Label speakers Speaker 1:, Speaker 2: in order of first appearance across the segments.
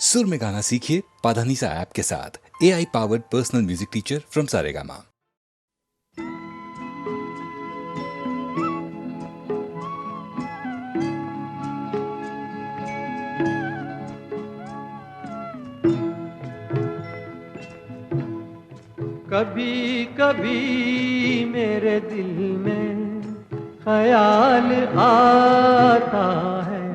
Speaker 1: सुर में गाना सीखिए पाधानीसा ऐप के साथ। AI powered personal music teacher from Saregama.
Speaker 2: कभी कभी मेरे दिल में ख्याल आता है,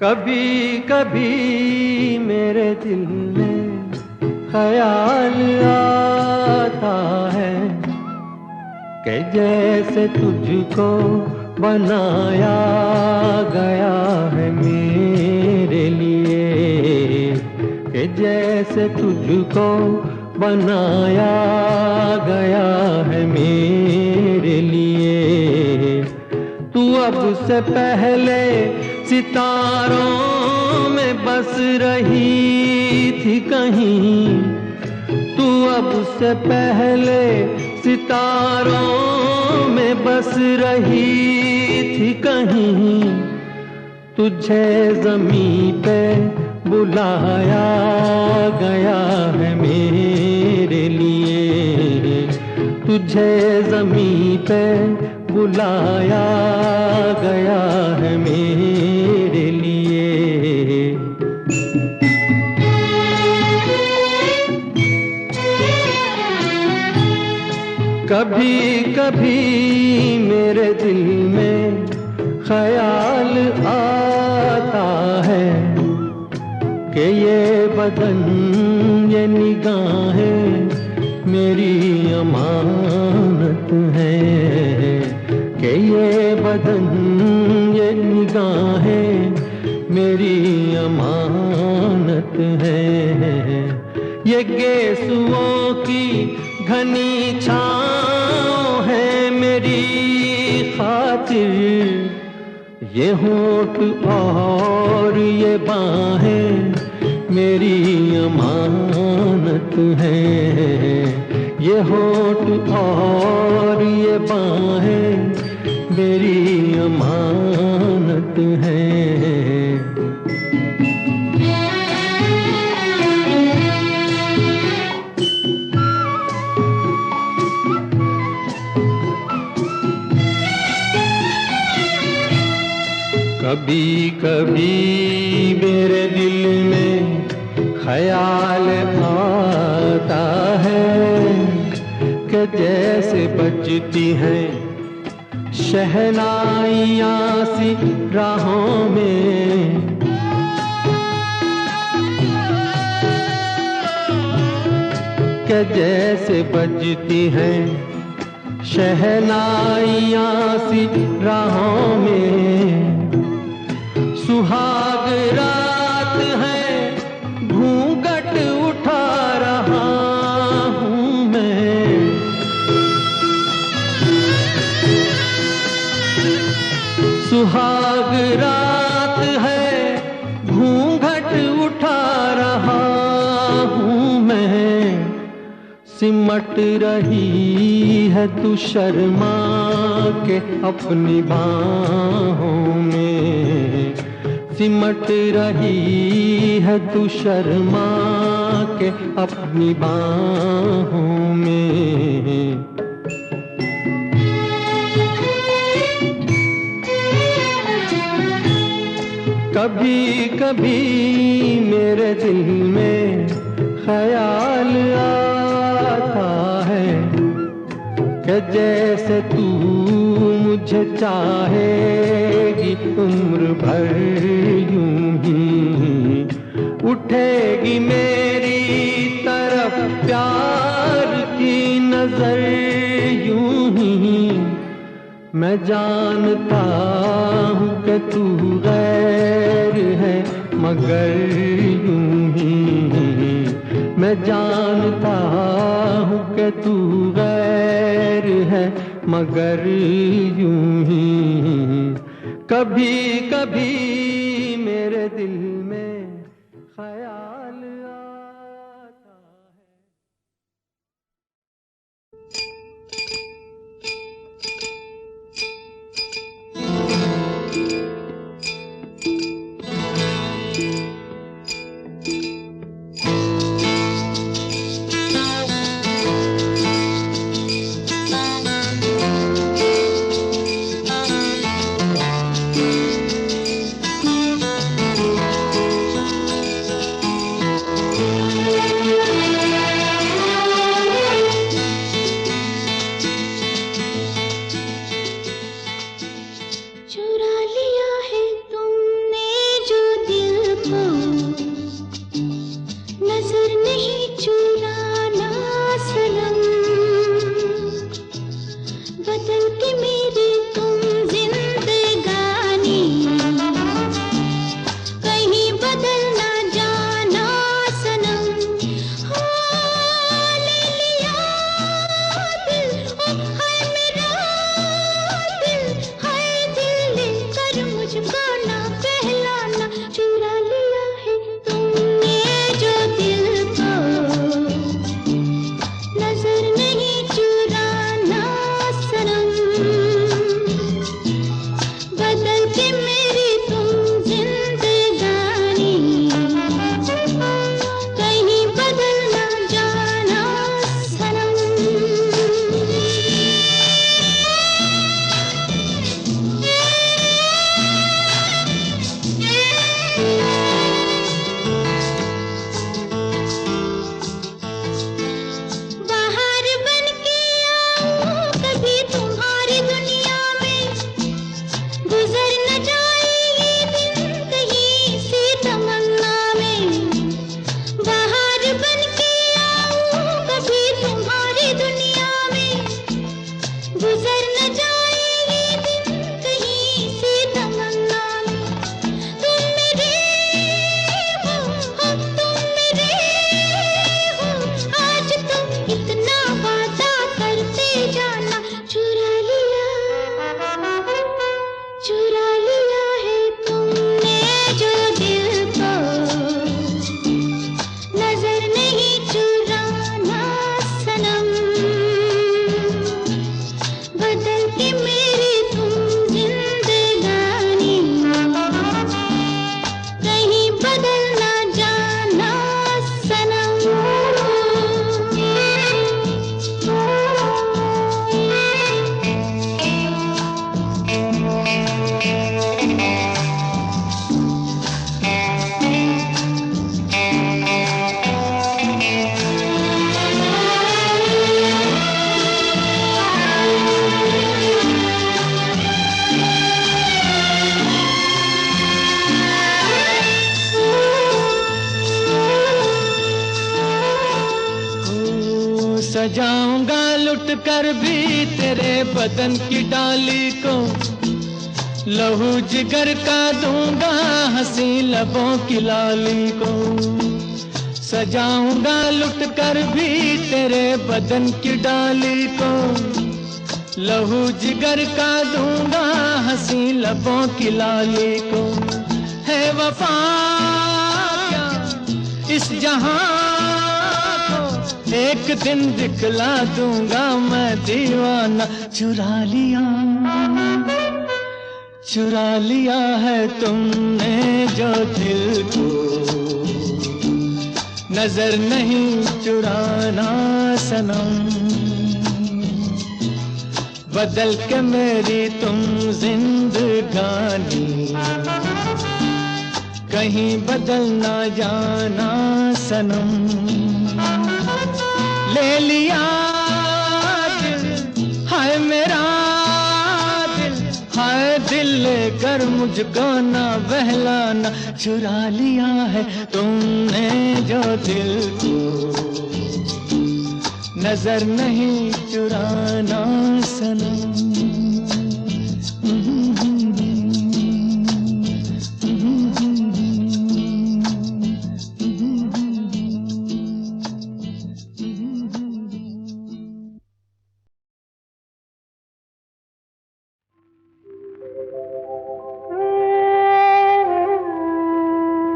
Speaker 2: कभी कभी मेरे दिल में ख्याल आता है कि जैसे तुझको बनाया गया है मेरे लिए, कि जैसे तुझको बनाया गया है मेरे लिए। तू अब से पहले सितारों में बस रही थी कहीं, तू अब से पहले सितारों में बस रही थी कहीं। तुझे ज़मीं पे बुलाया गया है मेरे लिए, तुझे ज़मीं पे बुलाया गया है मेरे लिए। कभी कभी मेरे दिल में ख्याल आता है कि ये बदन ये निगाहें मेरी अमानत है, कि ये बदन ये निगाहें मेरी अमानत है। ये गेसुओं की घनी छाँव है मेरी खातिर, ये होठ और ये बाहें मेरी अमानत है। ये होठ और ये बाहें मेरी अमानत है। कभी कभी मेरे दिल में ख्याल आता है कि जैसे बजती हैं शहनाइयाँ सी राहों में, कि जैसे बजती हैं शहनाइयाँ सी राहों में। सुहाग रात है घूंघट उठा रहा हूँ मैं, सुहाग रात है घूंघट उठा रहा हूँ मैं। सिमट रही है तू शर्मा के अपनी बाहों में, सिमट रही है तू शर्मा के अपनी बाहों में। कभी कभी मेरे दिल में ख्याल आता है कि जैसे तू मुझे चाहेगी उम्र भर यूं ही, उठेगी मेरी तरफ प्यार की नजर यूं ही। मैं जानता हूँ कि तू गैर है मगर यूं ही, मैं जानता हूँ कि तू गैर है मगर यूं ही। कभी कभी मेरे दिल में ख्याल आता है। सजाऊंगा लुट कर भी तेरे बदन की डाली को, लहू जिगर का दूंगा हंसी लबों की लाली को। सजाऊंगा लुट कर भी तेरे बदन की डाली को, लहू जिगर का दूंगा हंसी लबों की लाली को। है वफा क्या इस जहां को, एक दिन दिखला दूंगा मैं दीवाना। चुरा लिया है तुमने जो दिल को, नजर नहीं चुराना सनम। बदल के मेरी तुम जिंदगानी, कहीं बदल ना जाना सनम। ले लिया दिल हाय मेरा दिल, हाय दिल लेकर मुझको ना बहलाना। चुरा लिया है तुमने जो दिल को, नजर नहीं चुराना सनम।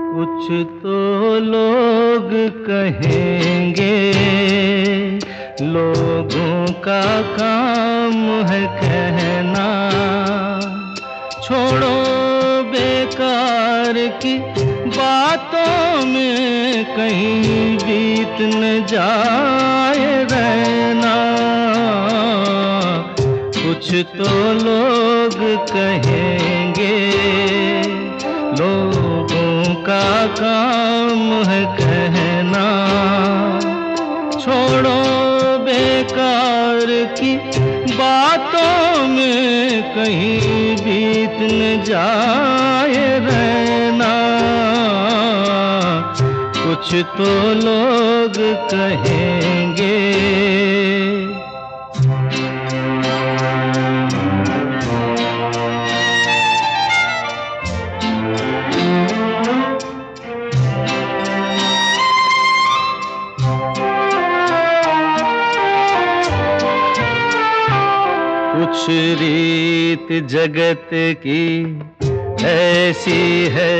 Speaker 2: कुछ तो लोग कहेंगे, लोगों का काम है कहना। छोड़ो बेकार की बातों में कहीं बीत न जाए रहना। कुछ तो लोग कहेंगे, लोगों का काम है कहना। छोड़ो बेकार की बातों में कहीं बीत न जाए रहना। कुछ तो लोग कहेंगे। कुछ रीत जगत की ऐसी है,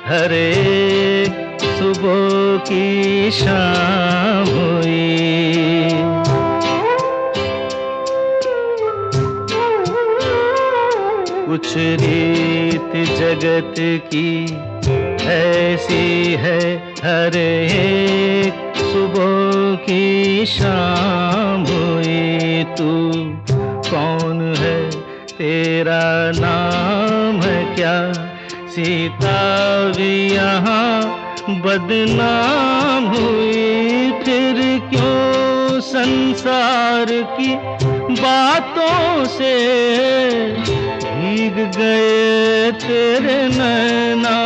Speaker 2: हर एक सुबह की शाम हुई। कुछ रीत जगत की ऐसी है, हर एक सुबह की शाम हुई। तू कौन है, तेरा नाम है क्या? सीता भी यहाँ बदनाम हुई। फिर क्यों संसार की बातों से भीग गए तेरे नैना।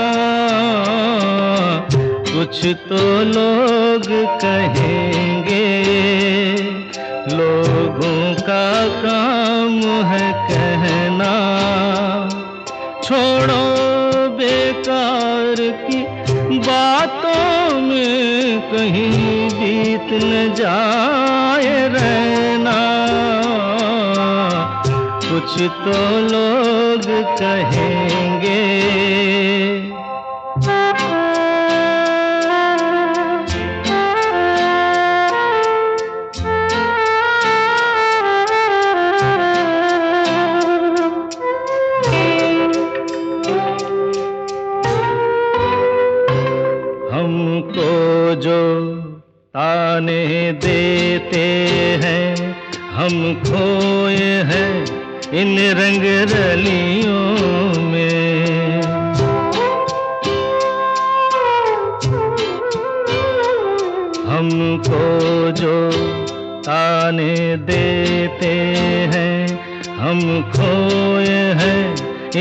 Speaker 2: कुछ तो लोग कहेंगे, लोगों का काम है कहना। छोड़ो बेकार की बातों में कहीं बीत न जाए रहना। कुछ तो लोग कहेंगे। हमको जो ताने देते हैं, हम खोए हैं इन रंग रलियों में। हमको जो ताने देते हैं, हम खोए हैं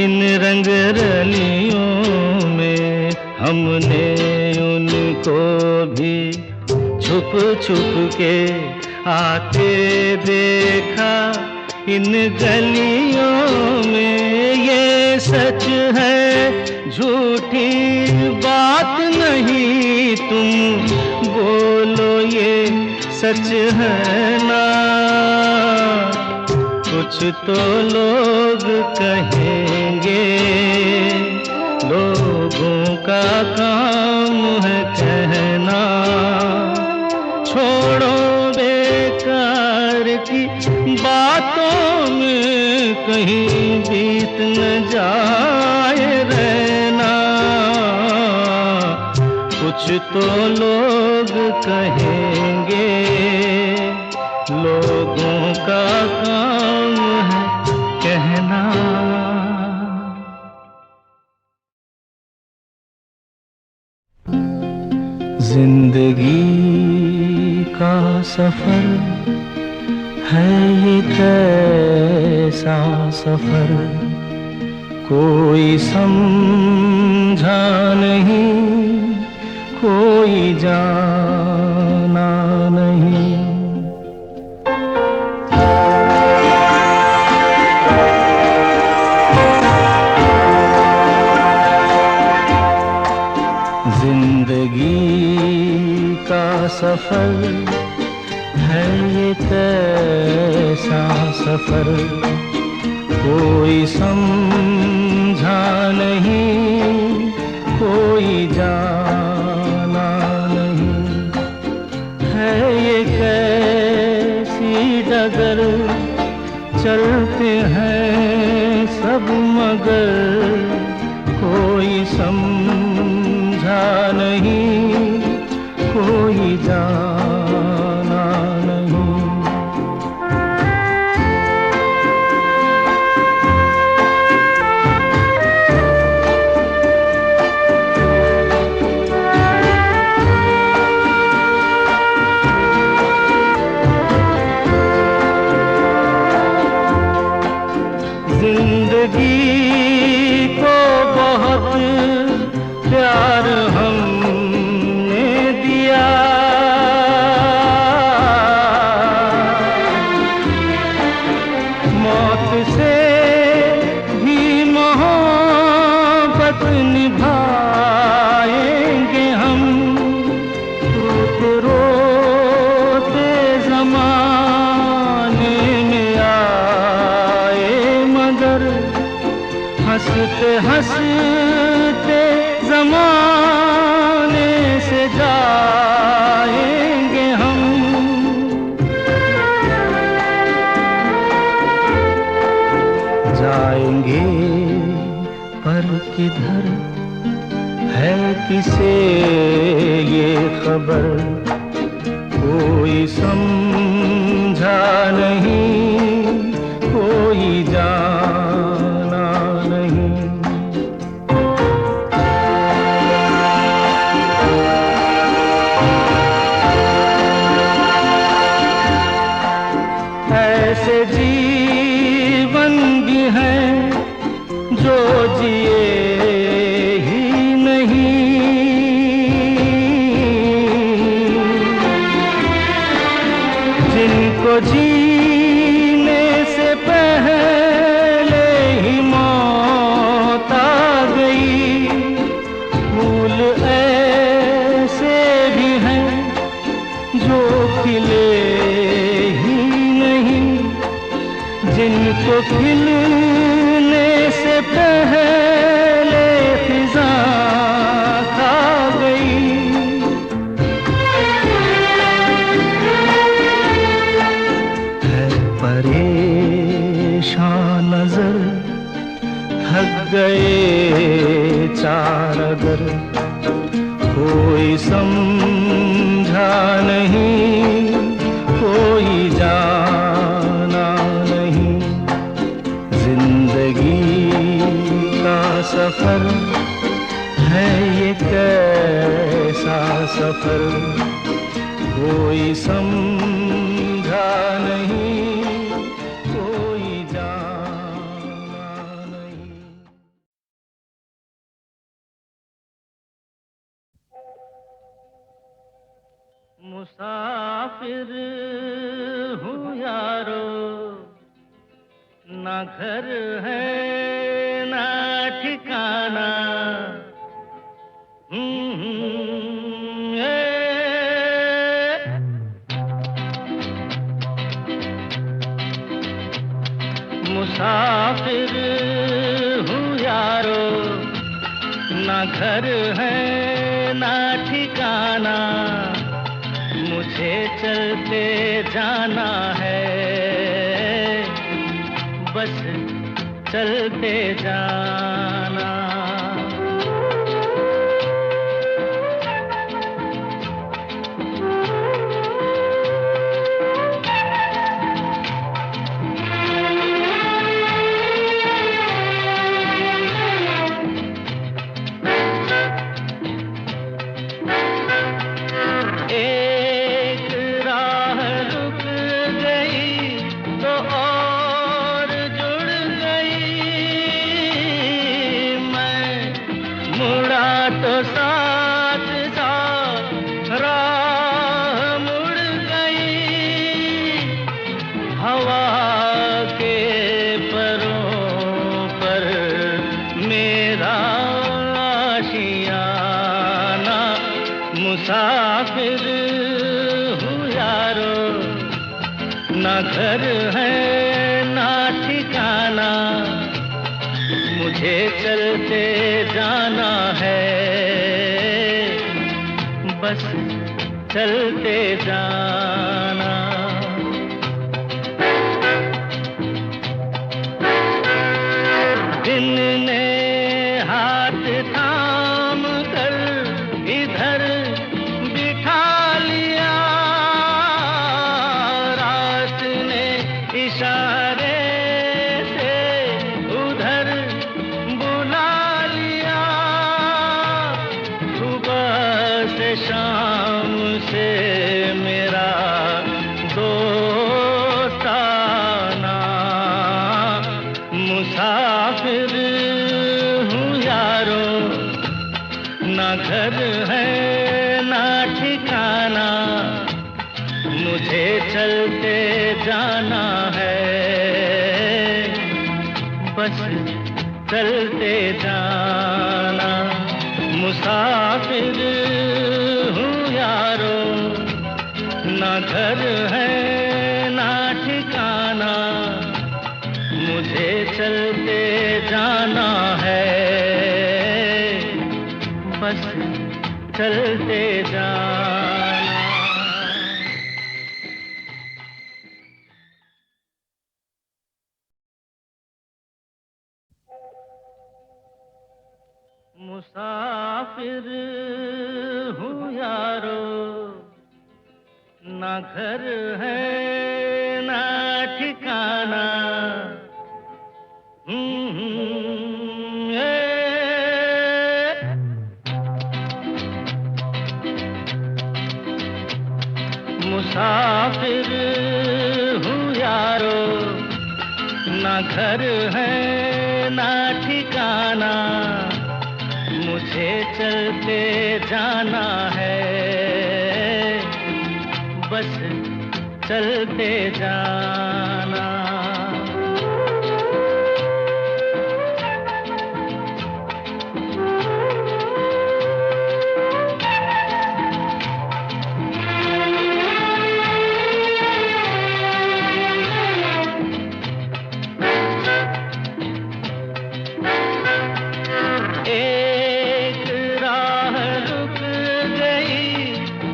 Speaker 2: इन रंग रलियों में। हमने उनको भी छुप छुप के आते देखा इन गलियों में, ये सच है झूठी बात नहीं, तुम बोलो ये सच है ना। कुछ तो लोग कहेंगे, लोगों का काम है कहना। छोड़ो बेकार की बातों में कहीं बीत न जाए रहना। कुछ तो लोग कहेंगे, लोगों का काम है कहना। जिंदगी का सफर है ये कैसा सफर, कोई समझा नहीं, कोई जाना नहीं। जिंदगी का सफर है ये कैसा सफर, कोई समझा नहीं, कोई जाना नहीं। है ये कैसी डगर, चलते हैं सब मगर, कोई समझा नहीं, कोई जाना नहीं। जिंदगी को बहुत प्यार हमने दिया, मौत से भी मोहब्बत निभाएंगे हम। रोते रोते ज़माने में आए मगर, हंसते हंसते ज़माने से जाएंगे हम। जाएंगे पर किधर है किसे ये खबर, कोई समझा नहीं, कोई जाना नहीं। ऐसे जीवन भी हैं जो जिए ही नहीं, जिनको जीने से पहले ही मौत आ गई। फूल ऐसे भी हैं जो खिले ही नहीं, जिनको खिलने से पहले फिजा खा गई। है परेशान नजर, थक गए चार अगर, कोई समझा नहीं, कोई जाना नहीं। जिंदगी का सफर है ये कैसा सफर, कोई समझा नहीं, कोई जाना नहीं। मुसाफिर हूँ यारो, ना घर है ना ठिकाना। ए, मुसाफिर हूँ यारो, ना घर है ना ठिकाना। मुझे चलते जाना है, बस चलते जाना। एक राह रुक गई तो और जुड़ गई। मैं मुड़ा तो साथ साथ राह मुड़ गई। हवा के परों पर मेरा आशियाना। मुसाफिर हूँ यारो, ना घर है ना ठिकाना। मुझे चलते जाना है, बस चलते जाना। दिन ने हाथ थाम कर इधर बिठा लिया। रात ने इशारे से उधर बुला लिया। सुबह से शाम से मेरा दोस्ताना। मुसाफिर हूँ यारो, ना घर है ना ठिकाना। मुझे चलते जाना है, बस चलते जाना। मुसाफिर हूँ यारो, ना घर है ना ठिकाना। मुझे चलते जाना है, बस चलते जाना। मुसाफिर हूँ यारो, ना घर है ना ठिकाना। ए, मुसाफिर हूँ यारो, ना घर है ना ठिकाना। मुझे चलते जाना है, बस चलते जाना। एक राह रुक गई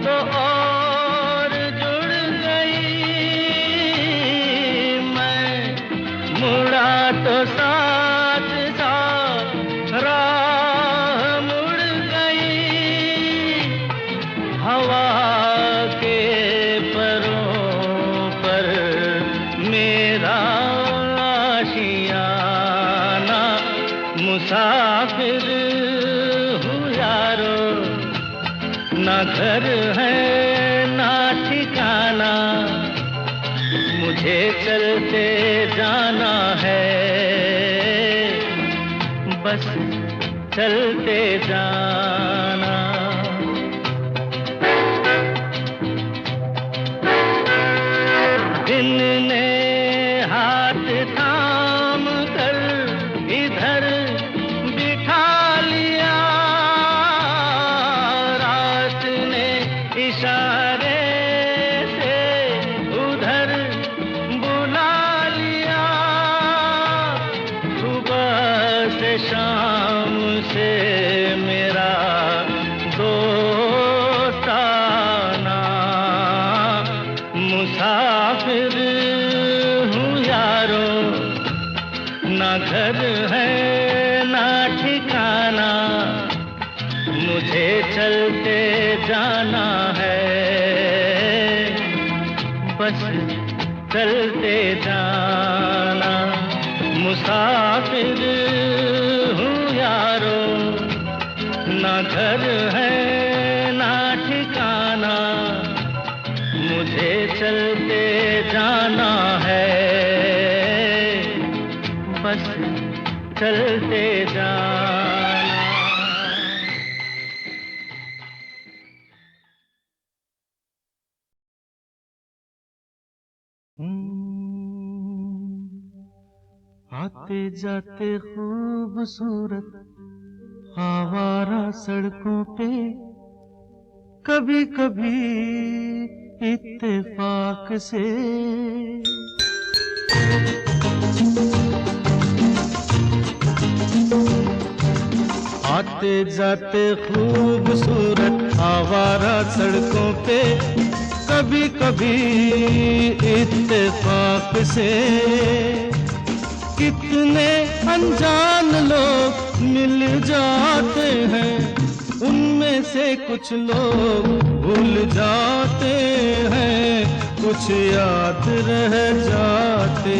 Speaker 2: तो और जुड़ गई। मैं मुड़ा तो साथ साथ राह मुड़ गई। हवा के परों पर मेरा आशियाना। मुसाफिर हूँ यारो, ना घर है ना ठिकाना। मुझे चलते जाना है, बस चलते जाना। से मेरा दोस्ताना। मुसाफिर हूँ यारो, ना घर है ना ठिकाना, मुझे चलते जाना है, बस चलते जाना। मुसाफिर हूँ यारो, ना घर है ना ठिकाना, मुझे चलते जाना है, बस चलते जाना। आते जाते खूबसूरत आवारा सड़कों पे, कभी कभी इत्तेफाक से। आते जाते खूबसूरत आवारा सड़कों पे, कभी कभी इत्तेफाक से। कितने अनजान लोग मिल जाते हैं, उनमें से कुछ लोग भूल जाते हैं, कुछ याद रह जाते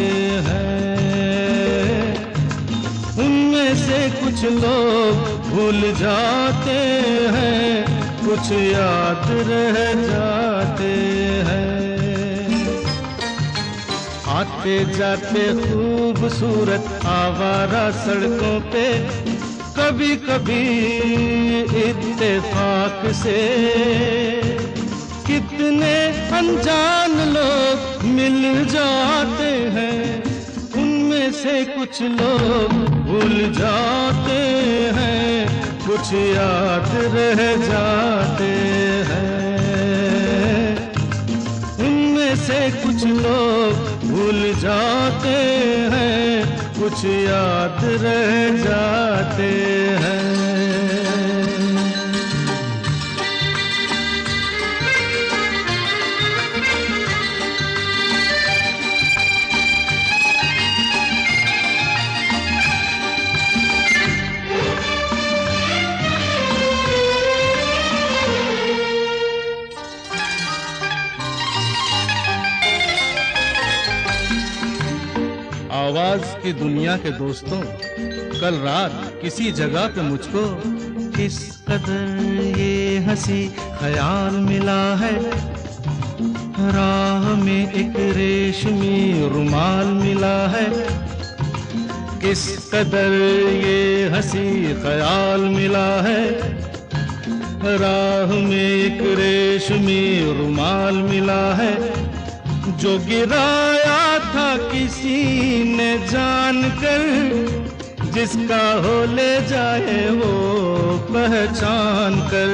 Speaker 2: हैं। उनमें से कुछ लोग भूल जाते हैं, कुछ याद रह जाते हैं। आते जाते खूबसूरत आवारा सड़कों पे, कभी कभी इत्तेफाक से। कितने अनजान लोग मिल जाते हैं, उनमें से कुछ लोग भूल जाते हैं, कुछ याद रह जाते हैं। उनमें से कुछ लोग भूल जाते हैं, कुछ याद रह जाते हैं। आवाज की दुनिया के दोस्तों, कल रात किसी जगह पे मुझको किस कदर ये हंसी ख्याल मिला है। राह में एक रेशमी रुमाल मिला है, किस कदर ये हंसी ख्याल मिला है। राह में एक रेशमी रुमाल मिला है, जो गिराया था किसी ने जानकर, जिसका हो ले जाए वो पहचान कर।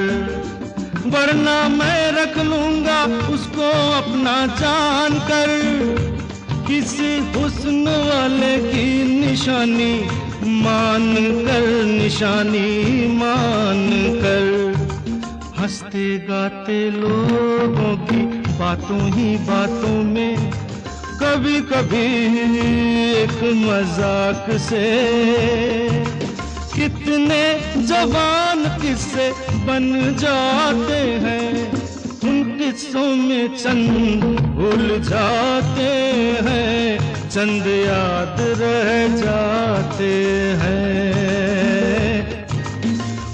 Speaker 2: वरना मैं रख लूंगा उसको अपना जान कर, किसी हुस्न वाले की निशानी मान कर, निशानी मान कर। हंसते गाते लोगों की बातों ही बातों में, कभी कभी एक मजाक से। कितने जवान किस्से बन जाते हैं, उन किस्सों में चंद भूल जाते हैं, चंद याद रह जाते हैं।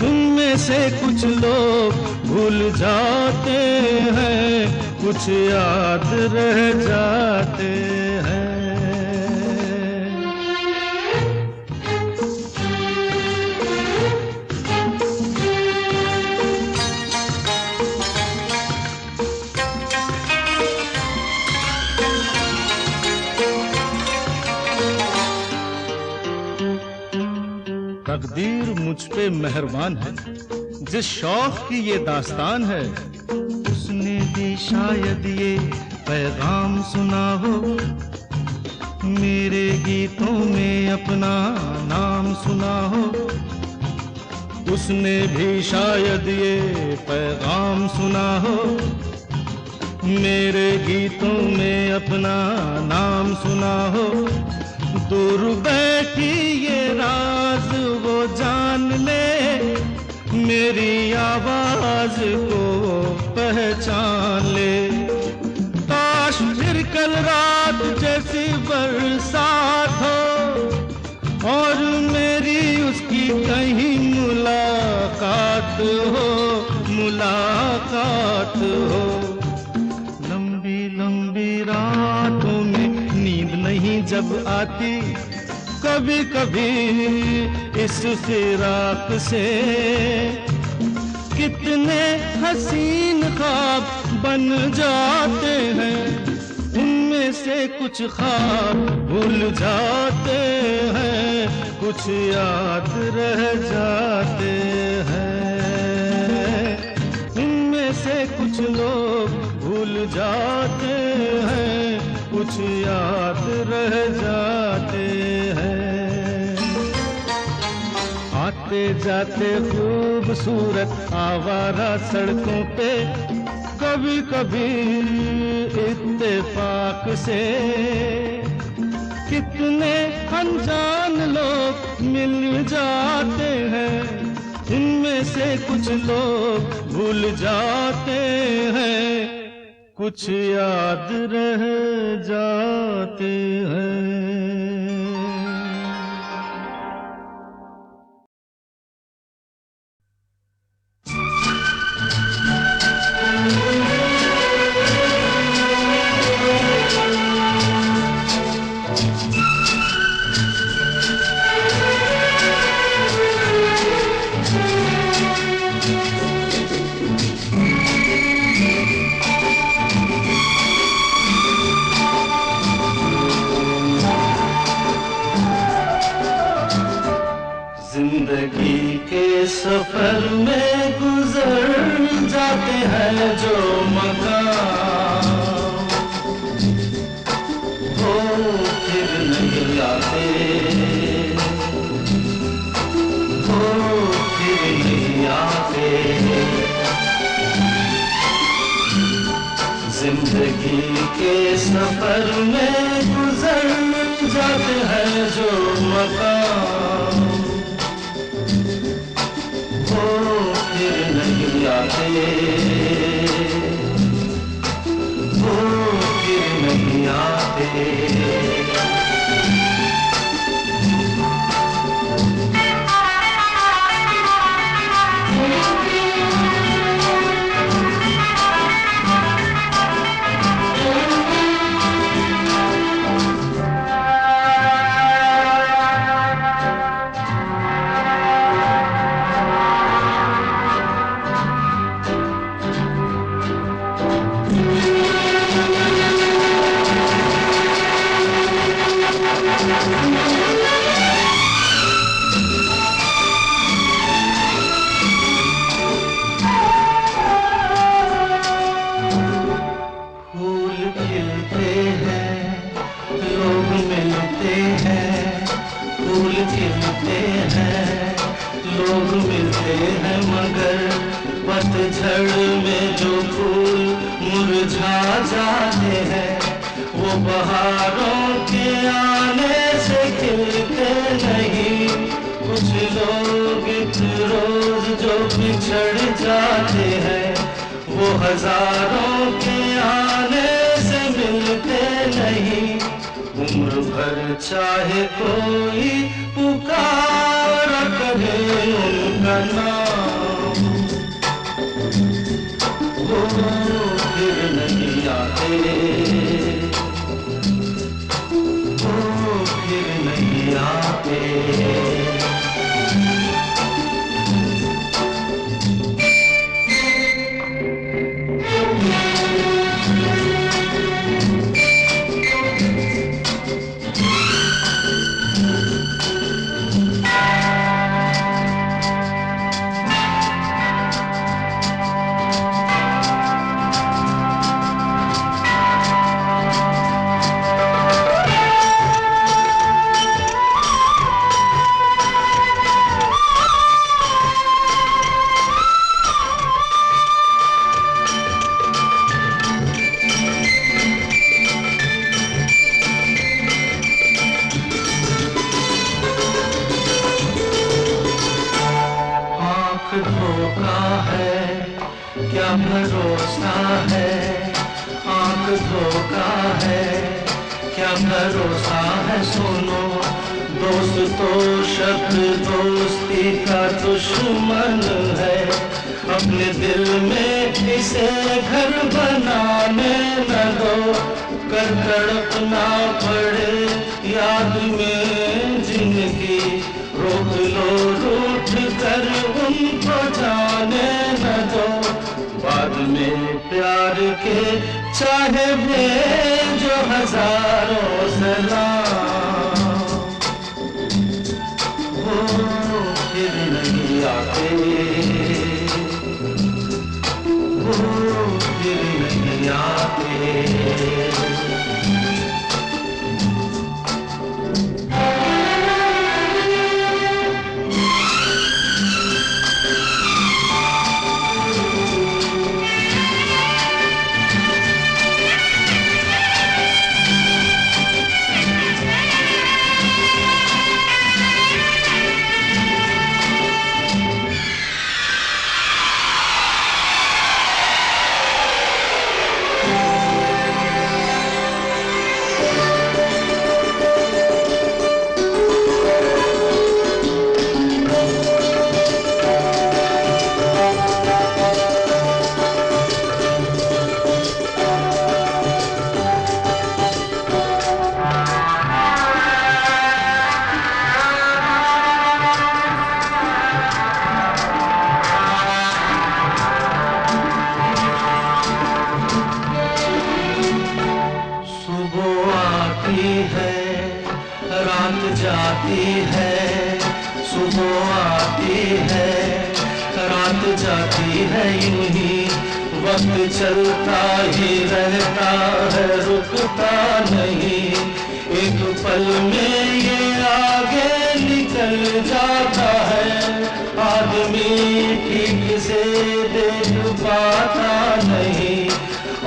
Speaker 2: उनमें से कुछ लोग भूल जाते हैं, कुछ याद रह जाते हैं। तकदीर मुझ पे मेहरबान है, जिस शौक की ये दास्तान है, उसने भी शायद ये पैगाम सुना हो। मेरे गीतों में अपना नाम सुना हो, उसने भी शायद ये पैगाम सुना हो, मेरे गीतों में अपना नाम सुना हो। दूर बैठी ये राज वो जान ले, मेरी आवाज को पहचान ले। काश फिर कल रात जैसी बरसात हो और मेरी उसकी कहीं मुलाकात हो, मुलाकात हो। लंबी लंबी रातों में नींद नहीं जब आती, कभी कभी इस फिराक से कितने हसीन ख्वाब बन जाते हैं, उनमें से कुछ ख्वाब भूल जाते हैं, कुछ याद रह जाते हैं। उनमें से कुछ लोग भूल जाते हैं, कुछ याद रह जाते हैं। आते जाते खूबसूरत आवारा सड़कों पे, कभी कभी इत्तेफाक से कितने अनजान लोग मिल जाते हैं, उनमें से कुछ लोग भूल जाते हैं, कुछ याद रह जाते हैं। जिंदगी के सफर में गुजर जाते हैं जो मकाम, वो फिर नहीं आते, वो फिर नहीं आते। जिंदगी के सफर में गुजर जाते हैं जो मकाम, वो फिर नहीं आते, वो फिर नहीं आते। पतझड़ में जो फूल मुरझा जाते हैं, वो बहारों के आने से खिलते नहीं। कुछ लोग एक रोज जो बिछड़ जाते हैं, वो हजारों के आने से मिलते नहीं। उम्र भर चाहे कोई पुकारा करे उनका नाम, वो फिर नहीं आते, वो फिर नहीं आते। भरोसा है, आंख धोखा है, क्या भरोसा है सुनो। दोस्त तो शब्द दोस्ती का दुश्मन है, अपने दिल में इसे घर बनाने न दो। कर तड़पना पड़े याद में जिनकी, रोक लो रूठ कर उनको जाने न दो। बाद में प्यार के चाहे भेजो हजारों सलाम, वो फिर नहीं आते, वो फिर नहीं आते। रात जाती है, सुबह आती है, रात जाती है, यूं ही वक्त चलता ही रहता है, रुकता नहीं। एक पल में ये आगे निकल जाता है, आदमी ठीक से देख पाता नहीं,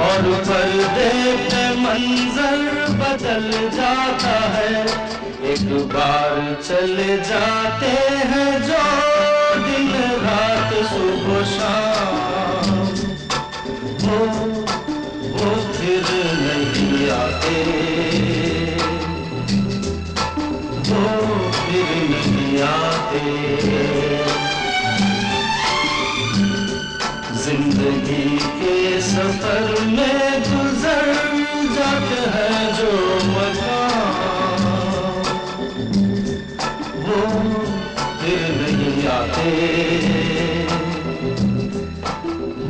Speaker 2: और पर्दे पे मंजर बदल जाता है। एक बार चले जाते हैं जो दिन रात सुबह शाम, वो फिर नहीं आते, वो फिर नहीं आते। जिंदगी के सफर में गुजर जाते हैं जो मकाम, वो फिर नहीं आते,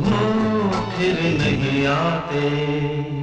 Speaker 2: वो फिर नहीं आते।